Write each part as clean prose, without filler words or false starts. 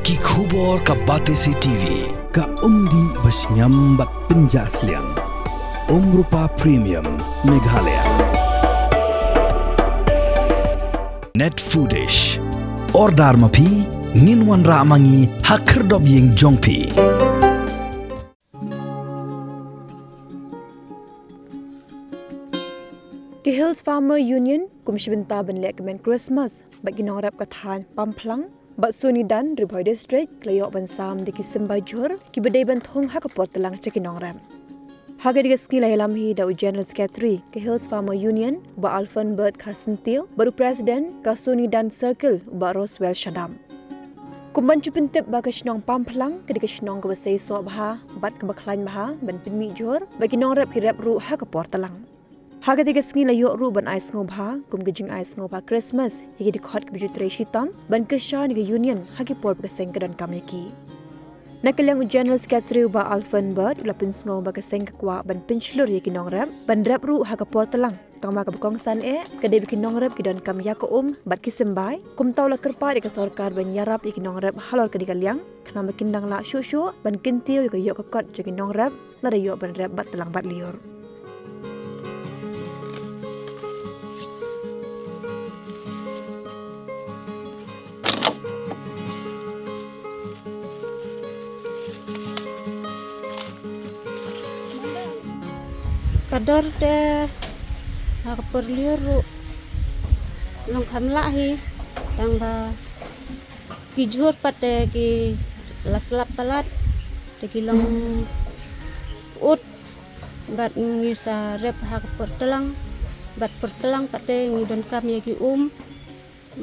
Ki khubor ka Batesi TV. Ka umdi basnyambat penjaslian. Rupa Premium Meghalaya. Net Foodish. Ordar mapi minwan ramangi hakerdob ying jongpi. The Hills Farmer Union kumshibinta benlek men Christmas bagi norap kathan Pamplang Bat Sunidan Riboy District Klayok Bansam di Kisimba Johor Kibedai Banthong Hakaport Telang Cekinongram. Haga di Gaski Layalam Hi Dau General Secretary ke Hills Farmer Union Ba Alfan Bert Carson Teo baru President ka Sunidan Circle Ba Roswell Shadam. Kumban cupintip ba kasnong Pamplang ke di kasnong ke basay so baha bat ke baklan baha ban pinmi Johor bagi norap ki rep ru Hakaport Telang. Haga tiga sengi layok ru ban ais ngobha kum gejing ais ngobha Christmas higi di khot kebuju tray shitam ban kersha ni union hagi por bekaseng kedan kamyaki. Nakalang General Secretary ba Alfan Bert ulapin sngo ba kaseng kwa ban pinchlur yaki nongrap ban rap ru haga por telang tama ka bekongsan kadai bikin nongrap kidan kamya ko bat kisembai kum taula kerpa di ka sarkar ban yarap yaki nongrap halal ka digaliang kana makindang la shushu ban kintiu yaki yok kot jaki nongrap nada yok ban rap bat telang bat liur. Kadar de nak perliru long kamla hi tang ba kijur pate ki laslap palat te ki long ut bat ngisa rep hak pertelang bat pertelang pate ngidon kam ya ki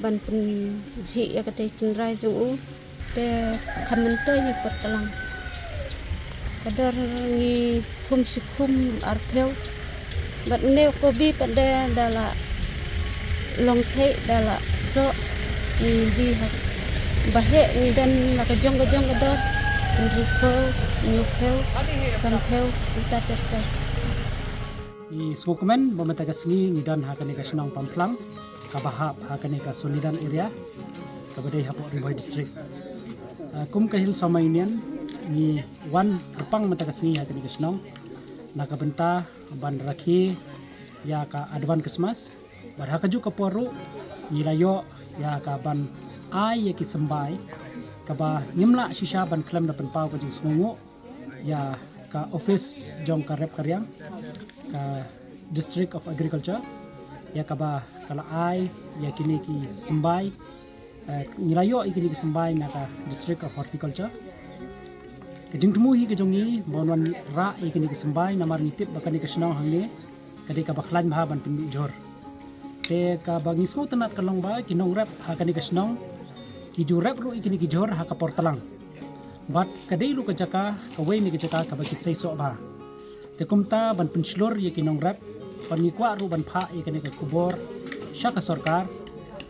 ban pen ji ya kate kinrai jung te kamento ni pertelang kadar ngi kum sikum arpel bat ne kobi pada dala long thai dala so ni di bahe ni dan la kajong kadar riko nyukel sampel tater I skokumen bometa kasni ni dan hakane ka Senong Pamplang kabahap hakane ka Sunidan area kabadai hapo Riboy District kum ka Hills Farmer Union ni wan terpang mata kasni hakane ka Senong nakabenta ban rakhi ya ka advan Christmas bar hakaju ka poru nilayo ya ka ban ai ya ki sembai ka ba ngimla shisha ban klem na penpau ka jing sungu ya ka office jong ka rep karyang ka District of Agriculture ya ka ba kala ai ya kini ki sembai nilayo ikini ki sembai na ka District of Horticulture kajing temu hi kajongi bonwan ra ikini ki sembai namar nitip bakani ka Senong hangne kadi ka baklan mahaban pindi Johor te ka bangisko tanat kalong ba kinong rep hakani ka Senong ki ju rep ru ikini ki Johor haka portalang bat kadai lu ka jaka ka way ni ka jaka ka bakit say so ba te kumta ban pinslor ye kinong rep panikwa ru ban pha ikini ka kubor sya ka sarkar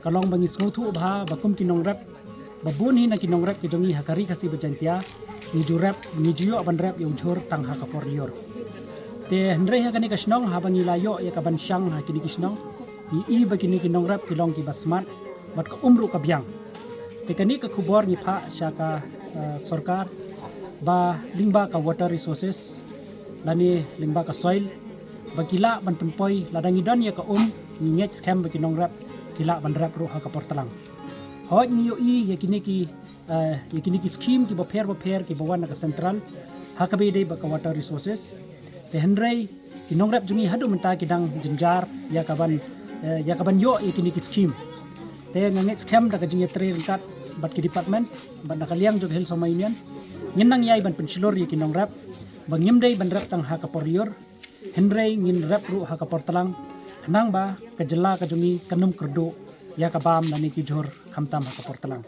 kalong bangisko thu ba bakum kinong rep babun hi na kinong rep kajongi hakari kasi bajantia ni ju rep ni ju ban rep yung Johor tang haka porlior te hendrei hakani ka Senong habangi layo ya ka ban syang hakini ki Senong i bagini kinong rep kilong ki basmat bat ka umru ka biang te kani ka kubor ni pha sya ka sarkar ba lingba ka water resources lani lingba ka soil bagila ban penpoi ladangi don ya ka ni nget scam baginong rep kila ban rep ru haka portalang hoj ni yo i yakini ki scheme ki baper ki bawan ka central hakabe dei ba ka water resources te hendrei kinong rep jungi hadu menta kidang jenjar ya kaban yo yakini ki scheme te nganget scam da ka jingi tre ringkat bat ki department bat nakaliang jog Hills Farmer Union nginang yai ban pensilor yakinong rep bangim dei ban rep tang haka porlior hendrei ngin rep ru haka portalang kenang ba kajela ka jungi kanum kerdo ya kabam nani ki Johor kamtam haka portalang